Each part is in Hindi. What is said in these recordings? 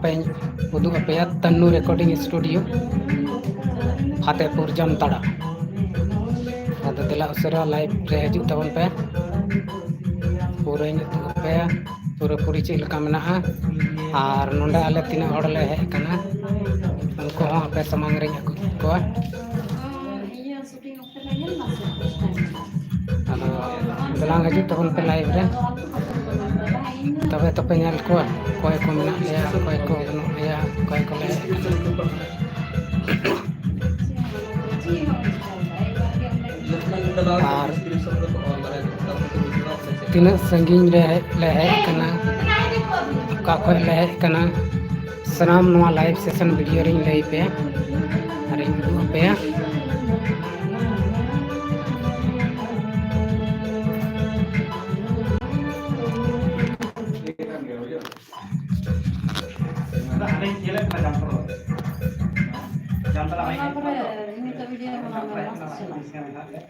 पेन उदुग अपेया तन्नू रिकॉर्डिंग स्टूडियो फतेहपुर जामताड़ा आदो दिला उसरा लाइव रे हजू तबन पे पूरा उदुग अपेया पूरा पूरी चेक लका मेना और नोंडे आले तीना हड़ ले हेज कना उनको हों आपे समांग रे अगु कोआ आदो दिला हजू तबन पे लाइव रे तबे तो पे ñal कोआ कोई को मेना लिया कोई को बनो लिया कोई को ले और तीना संगीन रे ले हेज कना का खोय ले हेज कना सनाम नवा लाइव सेशन वीडियो रिंग लई पे अरे इंदु पे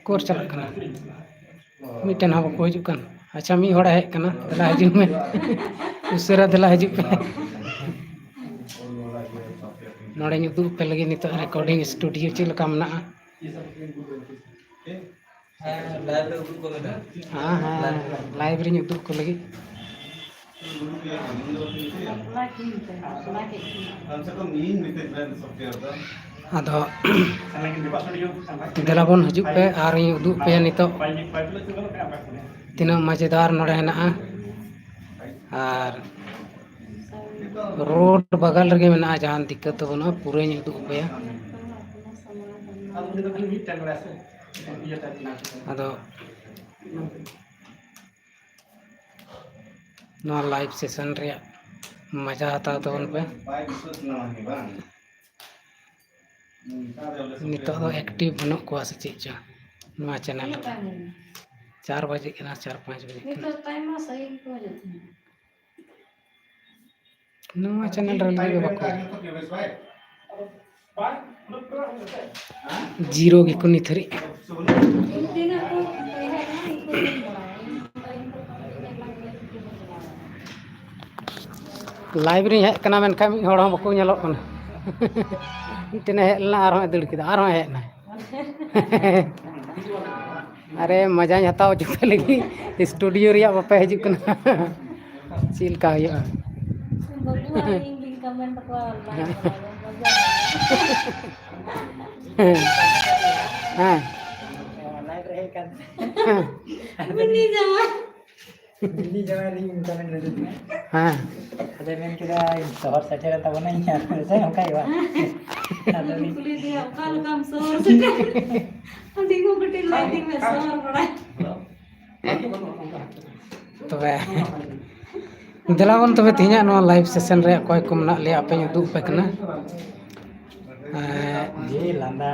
कोर चल कना मिटन हम को हजू कन अच्छा मी होड़ा हेज कना दला हजू में उसरा दला हजू पे नोड़े उदू पे लगे नित रिकॉर्डिंग स्टूडियो चेक लका मेना हाँ हाँ लाइव रे उदू को लगे आदो दिला बन हजू पे और उदू पे नित तीना मजेदार नोड़े हेना और रोड बगल रे मेना जहां दिक्कत बना पूरा उदू पे आदो नवा लाइव सेशन रे मजा आता तबन पे नित एक्टिव बनो को से चीज जो नवा चैनल 4 बजे के 4-5 बजे नवा चैनल रे लगे बको जीरो की कुनी थरी लाइव रे हेज कना मेनका मी होड़ हम बको नेलो कना मिटने हेज लना आरो दड़ किदा आरो हेज ना अरे मजा हताव जुते लगी स्टूडियो रिया बापे हजू कना चील का हुआ हाँ हाँ अरे मैं किरा शहर सेटेर तबना इया से हमका इवा अदनी कुली दिया काल काम शहर सेटेर देखो बेटी लाइटिंग में शहर बड़ा तबे दिलावन तबे तिहिया नो लाइव सेशन रे कोई को मना ले आपे उदुग पे कना जी लांदा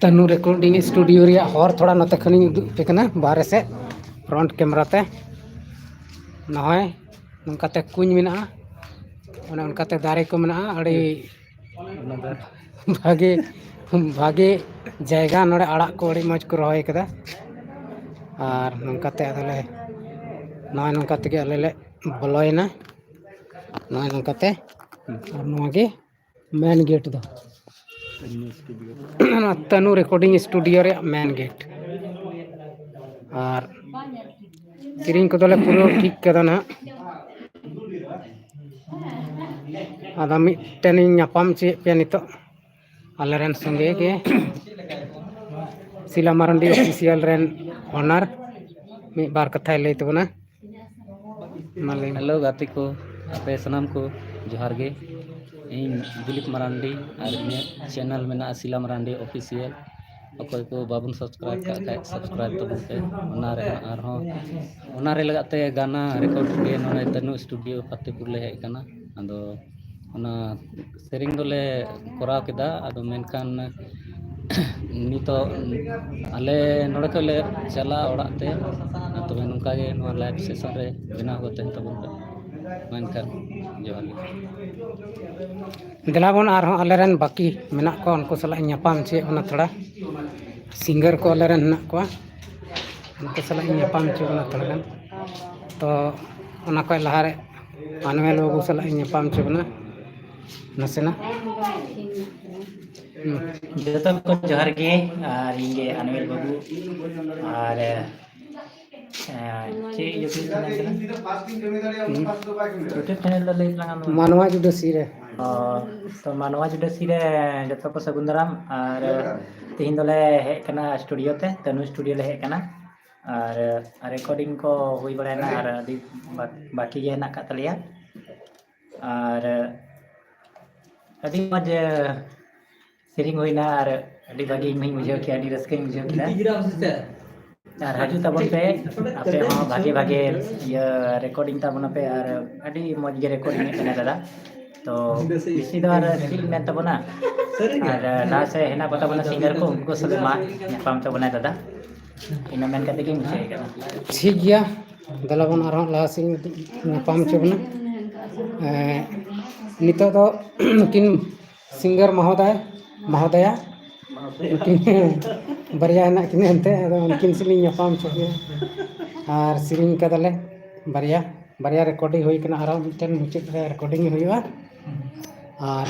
तनु रिकॉर्डिंग स्टूडियो रे हर थोड़ा नते खनी उदुग पे कना बाहर से फ्रंट कैमरा ते नहय नंकाते कुछ मेना ओने उनकाते दारे को मेना अड़ी भागे भागे जायगा नोड़े आड़ा को अड़ी मज को रहे कदा और नंकाते अदले नय नंकाते के अले बोलोयना नय नंकाते और नोगे मेन गेट दो तनु रिकॉर्डिंग स्टूडियो रे मेन गेट और किरिंग को दले पूरा ठीक कदा ना आदा मिटन नापाम चे पे नितो आलेरन संगे के सिला मारंडी ऑफिशियल रेन ऑनर मी बार कथा ले तबना माले हेलो गाती को आपे सनाम को जोहार गे इन दिलीप मारांडी और चैनल में ना सिला मारांडी ऑफिशियल अकोय को बाबन सब्सक्राइब का सब्सक्राइब तबन पे ओनारे लगाते गाना रिकॉर्ड के नोने तनु स्टूडियो फतेहपुर ले हेज कना आदो ओना सेरिंग दोले कोराव केदा आदो मेनखान नितो आले नोड़े को ले चला ओड़ाते तबे नुका गे नो लाइव सेशन रे बिना होते तबन पे मेनखान जोहार दिलाबन और आलेरन बाकी मेना को उनको सला नापाम चे ओना थोड़ा सिंगर को आलेरन ना को उनको सला नापाम चे ओना थोड़ा तो ᱚᱱᱟ ᱠᱷᱚᱡ ᱞᱟᱦᱟᱨᱮ ᱢᱟᱱᱩᱭᱮᱞ ᱵᱟᱹᱵᱩ ᱥᱟᱞᱟᱜ ᱤᱧ ᱧᱟᱯᱟᱢ ᱦᱚᱪᱚ ᱵᱚᱱᱟ ᱱᱟᱥᱮᱱᱟᱜ जतो को जोहार गे और इंगे अनवेल बाबू और चे यूट्यूब चैनल लो ले लगा मानवा जुडसी रे तो मानवा जुडसी रे जतो को सगुन दाराम और तीन दोले हेज कना स्टूडियो ते तनु स्टूडियो ले हेज कना और रिकॉर्डिंग को हुई बड़ाना और बाकी ये ना कतलिया और अभी मज सेरिंग हुई ना और अभी बाकी मैं मुझे क्या अभी रस्के मुझे क्या और हजू तबन पे आपे हाँ भागे भागे ये रिकॉर्डिंग तबन पे और अभी मज के रिकॉर्डिंग करने दादा तो इसी दौर सील में तबना और ना से है ना पता बना सिंगर को उनको सब माँ पाम तो बना दादा इन्हें मैंने कहते कि मुझे करना ठीक गया दलाबन आरो लासिंग पाम हᱚᱪᱚ बना नितो तो किन सिंगर महोदया बरिया हेना किन हनते उनकिन सिलिंग पाम हᱚᱪᱚ और सिरिंग कदले बरिया रिकॉर्डिंग हुई कना आरो मिटन मुचाद रे रिकॉर्डिंग हुईवा और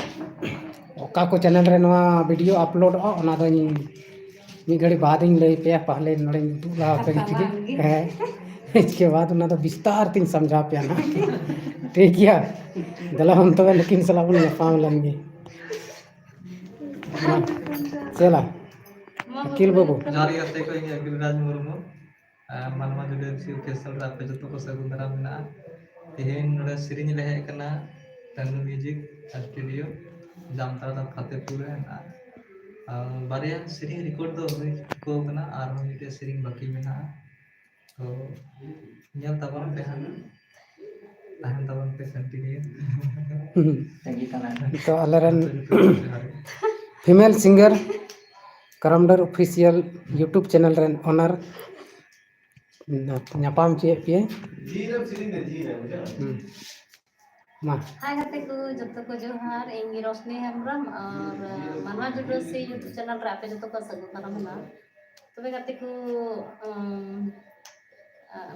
ओका को चैनल रे नवा वीडियो अपलोड ओना दो मी घड़ी बाद इन लई पे पहले नड़े दुला पे है इसके बाद उना तो विस्तार तीन समझा पे ना ठीक है दला हम तो लेकिन सलाम ने पाम लंगे चला अकिल बाबू जारी आते को इंगे अकिल राज मुर्मू मानवा जुडे सी केसल रात जतो को सगुन दाराम ना तेहेन नोडे सिरिंज ले हे कना तनु म्यूजिक स्टूडियो जामता दा फतेहपुर ना बारिया सिरिंग रिकॉर्ड दो हुई को कना और मिटे सिरिंग बाकी मेना तो ñal tabon पे tahan tabon पे कंटिन्यू तो अलरन फीमेल सिंगर करमडर ऑफिशियल यूट्यूब चैनल रेन ओनर ᱧᱟᱯᱟᱢ ᱪᱮᱫ पे मा हाय गाते को जतो को जोहार इंगी रोशनी हेमब्रम और मानवा जुडसी यूट्यूब चैनल रे आपे जतो को सगु करमना तबे गाते को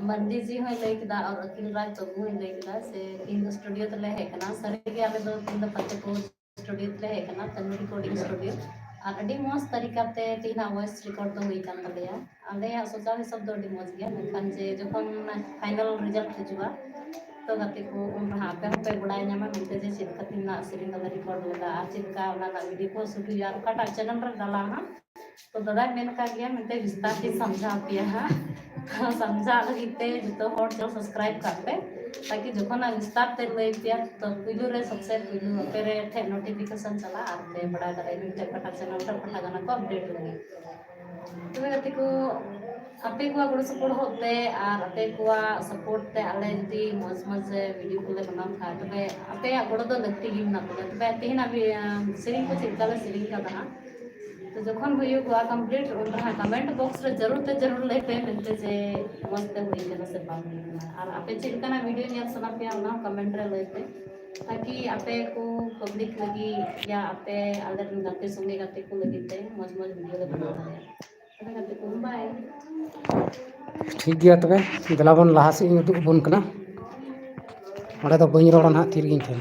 मंदी जी होय लई किदा और अकिल राज बाबू होय लई किदा से तीन स्टूडियो तले है कना सरे के आले दो तीन फतेहपुर स्टूडियो तले है कना तनु रिकॉर्डिंग स्टूडियो और अडी मौज तरीका ते तीना वॉइस रिकॉर्ड तो हुई कान तलेया आले सोचा हिसाब दो अडी मौज गया मेखान जे जखन फाइनल रिजल्ट हिजुआ तो गाते को उन पे पे बुढ़ाई नामा मिलते जे चिलका तीना सिरिंग दा रिकॉर्ड होदा आ चिलका ओना दा वीडियो को शूट यार काटा चैनल रे डाला हां तो दादा मेन का गया मिलते विस्तार से समझा पिया हां समझा लगते जो हॉट जो सब्सक्राइब करते ताकि जखन विस्तार ते लई पिया तो पहलू रे सबसे पहलू पेरे ठे नोटिफिकेशन चला और पे बड़ा करे मिलते काटा चैनल रे पटा गाना को अपडेट लगे तो गाते को आपे को गुड़ सपोर्ट होते और आपे को सपोर्ट ते आले जदी मज मज वीडियो को ले बनाम खा तबे आपे गुड़ दो लगती ही ना तबे तेना भी सिरिंग को चिलकाले सिरिंग का दना तो जखन हुई को कंप्लीट उनरा कमेंट बॉक्स रे जरूर ले पे मिलते जे मस्त हुई के से बात और आपे चिलकाना वीडियो नेल सना पे ना कमेंट रे ले पे ताकि आपे को पब्लिक लगी या आपे आले गाते संगे गाते को लगते मज मज वीडियो ले बना दे गाते को बाय ठीक गया तबे दलाबन लहा से उदुग बन कना ओडे तो बई रोड़ा ना थिर गिन थे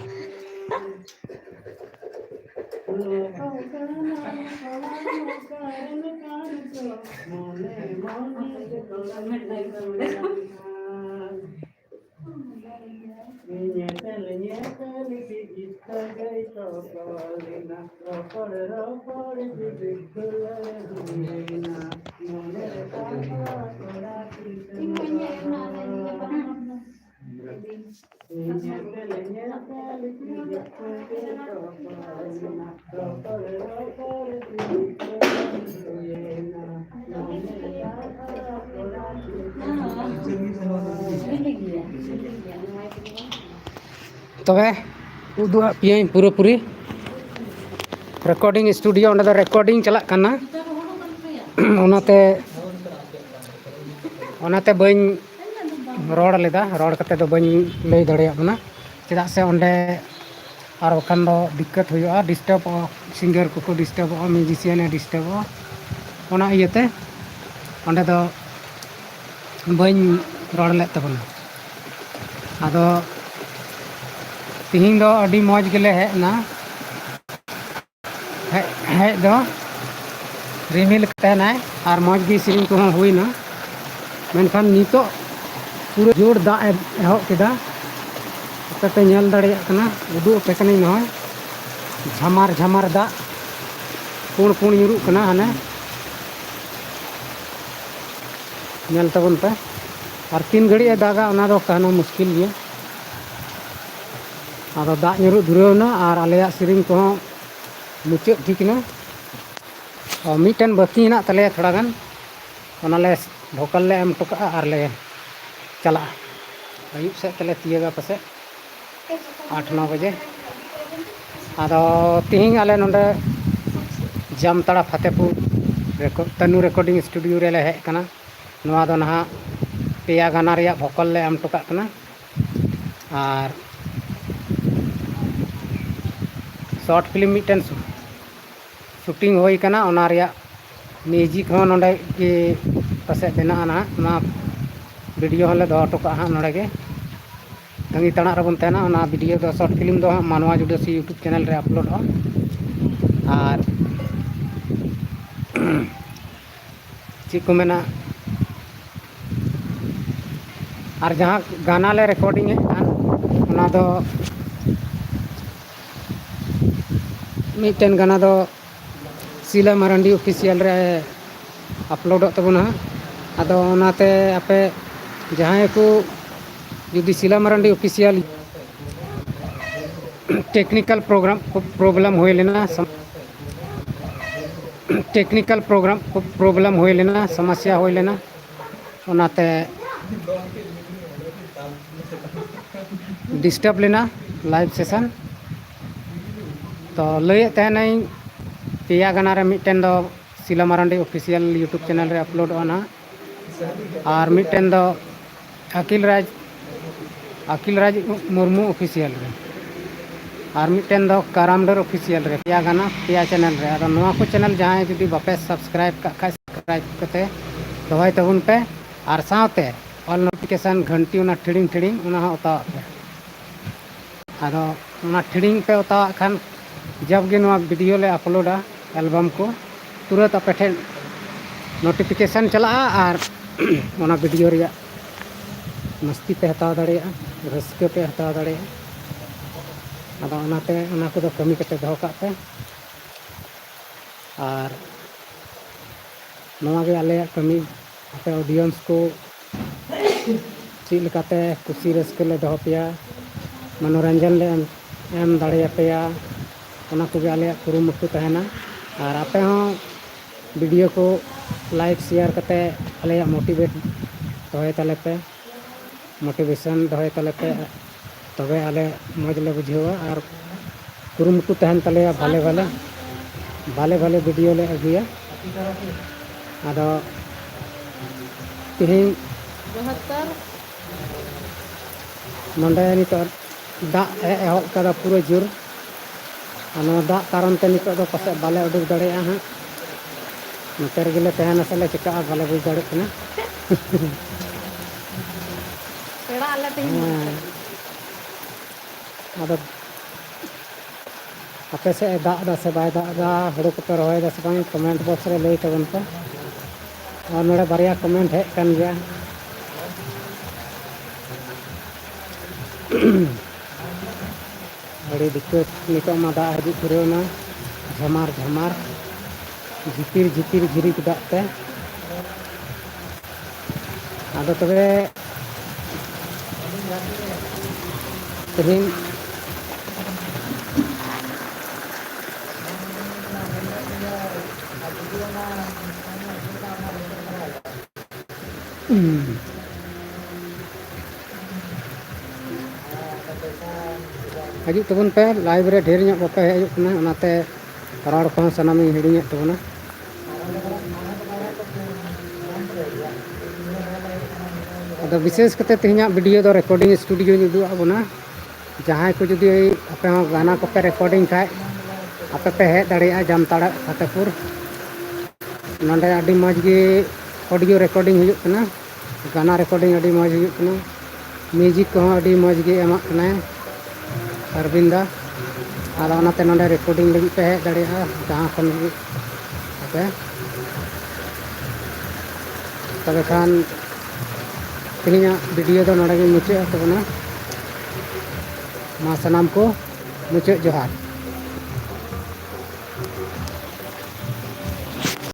तबे उदुआ पिया पूरी रिकॉर्डिंग स्टूडियो ओंडे दो रिकॉर्डिंग चला कना ओनाते बई रोड लेदा रोड कते दो बई लई दड़िया बना चेदा से ओंडे और बखान दो दिक्कत हुआ डिस्टर्ब सिंगर को डिस्टर्ब म्यूजिशियन डिस्टर्ब ओना इयते ओंडे दो बई रोड ले तबना ᱟᱫᱚ ᱛᱤᱦᱤᱧ ᱫᱚ ᱟᱹᱰᱤ ᱢᱚᱡᱽ ᱜᱮᱞᱮ ᱦᱮᱡ ᱮᱱᱟ, ᱦᱮᱡ ᱫᱚ ᱨᱤᱢᱤᱞ ᱛᱟᱦᱮᱱᱟᱭ ᱟᱨ ᱢᱚᱡᱽ ᱜᱮ ᱥᱮᱨᱮᱧ ᱠᱚᱦᱚᱸ ᱦᱩᱭᱱᱟ, ᱢᱮᱱᱠᱷᱟन ᱱᱤᱛᱚᱜ ᱯᱩᱨᱟᱹ ᱡᱳᱨ ᱫᱟᱜ ᱮ ᱮᱦᱚᱵ ᱠᱮᱫᱟ, ᱟᱯᱮ ᱯᱮ ᱧᱮᱞ ᱫᱟᱲᱮᱭᱟᱜ ᱠᱟᱱᱟ, ᱩᱫᱩᱜ ᱟᱯᱮ ᱠᱟᱹᱱᱟᱹᱧ ᱱᱚᱜᱼᱚᱭ ᱡᱷᱟᱢᱟᱨ ᱡᱷᱟᱢᱟᱨ ᱫᱟᱜ ᱯᱩᱬ ᱯᱩᱬ ᱧᱩᱨᱩᱜ ᱠᱟᱱᱟ, ᱦᱟᱱᱮ ᱧᱮᱞ ᱛᱟᱵᱚᱱ ᱯᱮ, ᱟᱨ ᱛᱤᱱ ᱜᱷᱟᱹᱲᱤᱡ ᱮ ᱫᱟᱜᱟ ᱚᱱᱟ ᱫᱚ ᱠᱟᱱᱟ ᱢᱩᱥᱠᱤᱞ ᱜᱮᱭᱟ᱾ ᱟᱫᱚ ᱫᱟᱜ ᱧᱩᱨᱩᱜ ᱫᱷᱩᱨᱟᱹᱣ ᱮᱱᱟ ᱟᱨ ᱟᱞᱮᱭᱟᱜ ᱥᱮᱨᱮᱧ ᱠᱚᱦᱚᱸ ᱢᱩᱪᱟᱹᱫ ᱴᱷᱤᱠ ᱮᱱᱟ᱾ ᱢᱤᱫᱴᱮᱱ ᱵᱟᱹᱠᱤ ᱦᱮᱱᱟᱜ ᱛᱟᱞᱮᱭᱟ ᱛᱷᱚᱲᱟ ᱜᱟᱱ, ᱚᱱᱟᱞᱮ ᱵᱷᱳᱠᱟᱞ ᱞᱮ ᱮᱢ ᱦᱚᱴᱚ ᱠᱟᱜᱼᱟ ᱟᱨ ᱞᱮ ᱪᱟᱞᱟᱜᱼᱟ, ᱟᱹᱭᱩᱵ ᱥᱮᱫ ᱛᱮᱞᱮ ᱛᱤᱭᱳᱜᱟ ᱯᱟᱥᱮᱡ 8-9 ᱵᱟᱡᱮ᱾ ᱟᱫᱚ ᱛᱤᱦᱤᱧ ᱟᱞᱮ ᱱᱚᱰᱮ ᱡᱟᱢᱛᱟᱲᱟ ᱯᱷᱟᱛᱮᱯᱩᱨ ᱛᱟᱹᱱᱩ ᱨᱮᱠᱚᱨᱰᱤᱝ ᱥᱴᱩᱰᱤᱭᱳ ᱨᱮᱞᱮ ᱦᱮᱡ ᱟᱠᱟᱱᱟ᱾ ᱱᱚᱣᱟ ᱫᱚ ᱱᱟᱦᱟᱜ ᱯᱮᱭᱟ ᱜᱟᱱᱟ ᱨᱮᱭᱟᱜ ᱵᱷᱳᱠᱟᱞ ᱞᱮ ᱮᱢ ᱦᱚᱴᱚ ᱠᱟᱜ ᱠᱟᱱᱟ, ᱟᱨ ᱥᱚᱨᱴ ᱯᱷᱤᱞᱤᱢ ᱢᱤᱫᱴᱮᱱ ᱥᱩᱴᱤᱝ ᱦᱩᱭ ᱠᱟᱱᱟ, ᱚᱱᱟ ᱨᱮᱭᱟᱜ ᱢᱤᱭᱩᱡᱤᱠ ᱦᱚᱸ ᱱᱚᱰᱮ ᱜᱮ ᱯᱟᱥᱮᱡ ᱵᱮᱱᱟᱜᱼᱟ ᱱᱟᱦᱟᱜ, ᱚᱱᱟ ᱵᱷᱤᱰᱤᱭᱳ ᱦᱚᱸᱞᱮ ᱫᱚᱦᱚ ᱦᱚᱴᱚ ᱠᱟᱜᱼᱟ ᱦᱟᱸᱜ ᱱᱚᱰᱮ ᱜᱮ, ᱛᱟᱺᱜᱤ ᱛᱟᱲᱟᱜ ᱨᱮᱵᱚᱱ ᱛᱟᱦᱮᱱᱟ᱾ ᱚᱱᱟ ᱵᱷᱤᱰᱤᱭᱳ ᱫᱚ ᱥᱚᱨᱴ ᱯᱷᱤᱞᱤᱢ ᱫᱚ ᱦᱟᱸᱜ ᱢᱟᱱᱣᱟ ᱡᱩᱰᱟᱹᱥᱤ ᱤᱭᱩᱴᱩᱵᱽ ᱪᱮᱱᱮᱞ ᱨᱮ ᱟᱯᱞᱳᱰᱚᱜᱼᱟ, ᱟᱨ ᱪᱮᱫ ᱠᱚ ᱢᱮᱱᱟ, ᱟᱨ ᱡᱟᱦᱟᱸ ᱜᱟᱱᱟ ᱞᱮ ᱨᱮᱠᱚᱨᱰᱤᱝ ᱮᱫ ᱠᱟᱱ ᱚᱱᱟ ᱫᱚ ᱢᱤᱫᱴᱮᱱ ᱜᱟᱱᱟ ᱫᱚ ᱥᱤᱞᱟ ᱢᱟᱨᱟᱱᱰᱤ ᱚᱯᱷᱤᱥᱤᱭᱟᱞ ᱨᱮ ᱟᱯᱞᱳᱰᱚᱜ ᱛᱟᱵᱚᱱᱟ ᱦᱟᱸᱜ, ᱟᱫᱚ ᱚᱱᱟᱛᱮ ᱟᱯᱮ ᱡᱟᱦᱟᱸᱭ ᱠᱚ ᱡᱩᱫᱤ ᱥᱤᱞᱟ ᱢᱟᱨᱟᱱᱰᱤ ᱚᱯᱷᱤᱥᱤᱭᱟᱞ ᱴᱮᱠᱱᱤᱠᱮᱞ ᱯᱨᱚᱵᱞᱮᱢ ᱦᱩᱭ ᱞᱮᱱᱟ, ᱴᱮᱠᱱᱤᱠᱮᱞ ᱯᱨᱚᱵᱞᱮᱢ ᱦᱩᱭ ᱞᱮᱱᱟ, ᱥᱚᱢᱚᱥᱥᱟ ᱦᱩᱭ ᱞᱮᱱᱟ, ᱚᱱᱟᱛᱮ ᱰᱤᱥᱴᱟᱵᱽ ᱞᱮᱱᱟ ᱞᱟᱭᱤᱵᱷ ᱥᱮᱥᱚᱱ᱾ ᱛᱚ ᱞᱟᱹᱭᱮᱫ ᱛᱟᱦᱮᱱᱟᱹᱧ ᱯᱮᱭᱟ ᱜᱟᱱᱟ ᱨᱮ ᱢᱤᱫᱴᱮᱱ ᱫᱚ ᱥᱤᱞᱟ ᱢᱟᱨᱟᱱᱰᱤ ᱚᱯᱷᱤᱥᱤᱭᱟᱞ ᱤᱭᱩᱴᱩᱵᱽ ᱪᱮᱱᱮᱞ ᱨᱮ ᱟᱯᱞᱳᱰᱚᱜᱼᱟ ᱱᱟᱦᱟᱜ, ᱟᱨ ᱢᱤᱫᱴᱮᱱ ᱫᱚ ᱟᱹᱠᱤᱞ ᱨᱟᱡᱽ ᱢᱩᱨᱢᱩ ᱚᱯᱷᱤᱥᱤᱭᱟᱞ ᱨᱮ, ᱟᱨ ᱢᱤᱫᱴᱮᱱ ᱫᱚ ᱠᱟᱨᱟᱢᱰᱟᱹᱨ ᱚᱯᱷᱤᱥᱤᱭᱟᱞ ᱨᱮ, ᱯᱮᱭᱟ ᱜᱟᱱᱟ ᱯᱮᱭᱟ ᱪᱮᱱᱮᱞ ᱨᱮ᱾ ᱟᱫᱚ ᱱᱚᱣᱟ ᱠᱚ ᱪᱮᱱᱮᱞ ᱡᱟᱦᱟᱸᱭ ᱡᱩᱫᱤ ᱵᱟᱯᱮ ᱥᱟᱵᱥᱠᱨᱟᱭᱤᱵᱽ ᱠᱟᱜ ᱠᱷᱟᱡ ᱥᱟᱵᱥᱠᱨᱟᱭᱤᱵᱽ ᱠᱟᱛᱮ ᱫᱚᱦᱚᱭ ᱛᱟᱵᱚᱱ ᱯᱮ, ᱟᱨ ᱥᱟᱶᱛᱮ ᱚᱞ ᱱᱳᱴᱤᱯᱷᱤᱠᱮᱥᱚᱱ ᱜᱷᱟᱱᱴᱤ ᱚᱱᱟ ᱴᱤᱲᱤᱝ ᱴᱤᱲᱤᱝ ᱚᱱᱟ ᱦᱚᱸ ᱚᱛᱟᱣᱟᱜ ᱯᱮ᱾ ᱟᱫᱚ ᱚᱱᱟ ᱴᱤᱲᱤᱝ ᱯᱮ ᱚᱛᱟᱣᱟᱜ ᱠᱷᱟᱱ ᱡᱟᱵ ᱜᱮ ᱱᱚᱣᱟ ᱵᱷᱤᱰᱤᱭᱳ ᱞᱮ ᱟᱯᱞᱳᱰᱟ ᱮᱞᱵᱟᱢ ᱠᱚ, ᱛᱩᱨᱟᱹᱛ ᱟᱯᱮ ᱴᱷᱮᱱ ᱱᱳᱴᱤᱯᱷᱤᱠᱮᱥᱚᱱ ᱪᱟᱞᱟᱜᱼᱟ, ᱟᱨ ᱚᱱᱟ ᱵᱷᱤᱰᱤᱭᱳ ᱨᱮᱭᱟᱜ ᱢᱚᱥᱛᱤ ᱯᱮ ᱦᱟᱛᱟᱣ ᱫᱟᱲᱮᱭᱟᱜᱼᱟ, ᱨᱟᱹᱥᱠᱟᱹ ᱯᱮ ᱦᱟᱛᱟᱣ ᱫᱟᱲᱮᱭᱟᱜᱼᱟ᱾ ᱟᱫᱚ ᱚᱱᱟᱛᱮ ᱚᱱᱟ ᱠᱚᱫᱚ ᱠᱟᱹᱢᱤ ᱠᱟᱛᱮ ᱫᱚᱦᱚ ᱠᱟᱜ ᱯᱮ, ᱟᱨ ᱱᱚᱣᱟ ᱜᱮ ᱟᱞᱮᱭᱟᱜ ᱠᱟᱹᱢᱤ, ᱟᱯᱮ ᱚᱰᱤᱭᱮᱱᱥ ᱠᱚ ᱪᱮᱫ ᱞᱮᱠᱟᱛᱮ ᱠᱩᱥᱤ ᱨᱟᱹᱥᱠᱟᱹ ᱞᱮ ᱫᱚᱦᱚ ᱯᱮᱭᱟ, ᱢᱚᱱᱚᱨᱚᱧᱡᱚᱱ ᱞᱮ ᱮᱢ ᱫᱟᱲᱮᱭᱟᱯᱮᱭᱟ, ᱚᱱᱟ ᱠᱚᱜᱮ ᱟᱞᱮᱭᱟᱜ ᱠᱩᱨᱩᱢᱩᱴᱩ ᱛᱟᱦᱮᱱᱟ᱾ ᱟᱨ ᱟᱯᱮ ᱦᱚᱸ ᱵᱷᱤᱰᱤᱭᱳ ᱠᱚ ᱞᱟᱭᱤᱠ ᱥᱮᱭᱟᱨ ᱠᱟᱛᱮ ᱟᱞᱮᱭᱟᱜ ᱢᱳᱴᱤᱵᱷᱮᱴ ᱫᱚᱦᱚᱭ ᱛᱟᱞᱮ ᱯᱮ, ᱢᱳᱴᱤᱵᱷᱮᱥᱚᱱ ᱫᱚᱦᱚᱭ ᱛᱟᱞᱮ ᱯᱮ, ᱛᱚᱵᱮ ᱟᱞᱮ ᱢᱚᱡᱽ ᱞᱮ ᱵᱩᱡᱷᱟᱹᱣᱟ, ᱟᱨ ᱠᱩᱨᱩᱢᱩᱴᱩ ᱛᱟᱦᱮᱱ ᱛᱟᱞᱮᱭᱟ ᱵᱷᱟᱞᱮ ᱵᱷᱟᱞᱮ ᱵᱷᱤᱰᱤᱭᱳ ᱞᱮ ᱟᱹᱜᱩᱭᱟ᱾ ᱟᱫᱚ ᱛᱮᱦᱮᱧ ᱱᱚᱰᱮ ᱱᱤᱛᱚᱜ ᱫᱟᱜ ᱮ ᱮᱦᱚᱵ ᱠᱟᱫᱟ ᱯᱩᱨᱟᱹ ᱡᱳᱨ, ᱟᱨ ᱱᱚᱣᱟ ᱫᱟᱜ ᱠᱟᱨᱚᱱ ᱛᱮ ᱱᱤᱛᱚᱜ ᱫᱚ ᱯᱟᱥᱮᱡ ᱵᱟᱞᱮ ᱩᱰᱩᱠ ᱫᱟᱲᱮᱭᱟᱜᱼᱟ ᱦᱟᱸᱜ, ᱱᱚᱛᱮ ᱨᱮᱜᱮᱞᱮ ᱛᱟᱦᱮᱱᱟ ᱥᱮᱞᱮ ᱪᱤᱠᱟᱹᱜᱼᱟ ᱵᱟᱞᱮ ᱵᱩᱡᱽ ᱫᱟᱲᱮᱭᱟᱜ ᱠᱟᱱᱟ᱾ ᱟᱫᱚ ᱟᱯᱮ ᱥᱮᱫ ᱮ ᱫᱟᱜ ᱮᱫᱟ ᱥᱮ ᱵᱟᱭ ᱫᱟᱜ ᱮᱫᱟ, ᱦᱩᱲᱩ ᱠᱚᱯᱮ ᱨᱚᱦᱚᱭᱮᱫᱟ ᱥᱮ ᱵᱟᱝ, ᱠᱚᱢᱮᱱᱴ ᱵᱚᱠᱥ ᱨᱮ ᱞᱟᱹᱭ ᱛᱟᱵᱚᱱ ᱯᱮ᱾ ᱟᱨ ᱱᱚᱰᱮ ᱵᱟᱨᱭᱟ ᱠᱚᱢᱮᱱᱴ ᱦᱮᱡ ᱠᱟᱱ ᱜᱮᱭᱟ, ᱟᱹᱰᱤ ᱫᱤᱠᱠᱟᱹᱛ ᱱᱤᱛᱚᱜ ᱢᱟ ᱫᱟᱜ ᱦᱤᱡᱩᱜ ᱯᱩᱨᱟᱹᱣ ᱮᱱᱟ, ᱡᱷᱟᱢᱟᱨ ᱡᱷᱟᱢᱟᱨ ᱡᱷᱤᱯᱤᱨ ᱡᱷᱤᱯᱤᱨ ᱡᱷᱤᱨᱤᱠ ᱫᱟᱜ ᱛᱮ᱾ ᱟᱫᱚ ᱛᱚᱵᱮ ᱛᱮᱦᱮᱧ ᱦᱤᱡᱩᱜ ᱛᱟᱵᱚᱱ ᱯᱮ, ᱞᱟᱭᱤᱵᱷ ᱨᱮ ᱰᱷᱮᱨ ᱧᱚᱜ ᱵᱟᱯᱮ ᱦᱮᱡ ᱠᱟᱱᱟ, ᱚᱱᱟᱛᱮ ᱨᱚᱲ ᱠᱚᱦᱚᱸ ᱥᱟᱱᱟᱢᱤᱧ ᱦᱤᱲᱤᱧᱮᱫ ᱛᱟᱵᱚᱱᱟ᱾ ᱟᱫᱚ ᱵᱤᱥᱮᱥ ᱠᱟᱛᱮ ᱛᱮᱦᱮᱧᱟᱜ ᱵᱷᱤᱰᱤᱭᱳ ᱫᱚ ᱨᱮᱠᱚᱨᱰᱤᱝ ᱥᱴᱩᱰᱤᱭᱳᱧ ᱩᱫᱩᱜ ᱟᱵᱚᱱᱟ, ᱡᱟᱦᱟᱸᱭ ᱠᱚ ᱡᱩᱫᱤ ᱟᱯᱮ ᱦᱚᱸ ᱜᱟᱱᱟ ᱠᱚᱯᱮ ᱨᱮᱠᱚᱨᱰᱤᱝ ᱠᱷᱟᱡ ᱟᱯᱮ ᱯᱮ ᱦᱮᱡ ᱫᱟᱲᱮᱭᱟᱜᱼᱟ ᱡᱟᱢᱛᱟᱲᱟ ᱯᱷᱟᱛᱮᱯᱩᱨ, ᱱᱚᱸᱰᱮ ᱟᱹᱰᱤ ᱢᱚᱡᱽ ᱜᱮ ᱚᱰᱤᱭᱳ ᱨᱮᱠᱚᱨᱰᱤᱝ ᱦᱩᱭᱩᱜ ᱠᱟᱱᱟ, ᱜᱟᱱᱟ ᱨᱮᱠᱚᱨᱰᱤᱝ ᱟᱹᱰᱤ ᱢᱚᱡᱽ ᱦᱩᱭᱩᱜ ᱠᱟᱱᱟ, म्यूजिक को अभी मौज गे एमक कनाय अरविंदा आदा ओनाते नोंडे रिकॉर्डिंग लगी पे हेज दाड़ेया जहां खन पे तबे खान तिनिया वीडियो दो नोंडे गे मुचाद तबना मा सनाम को मुचाद जोहार।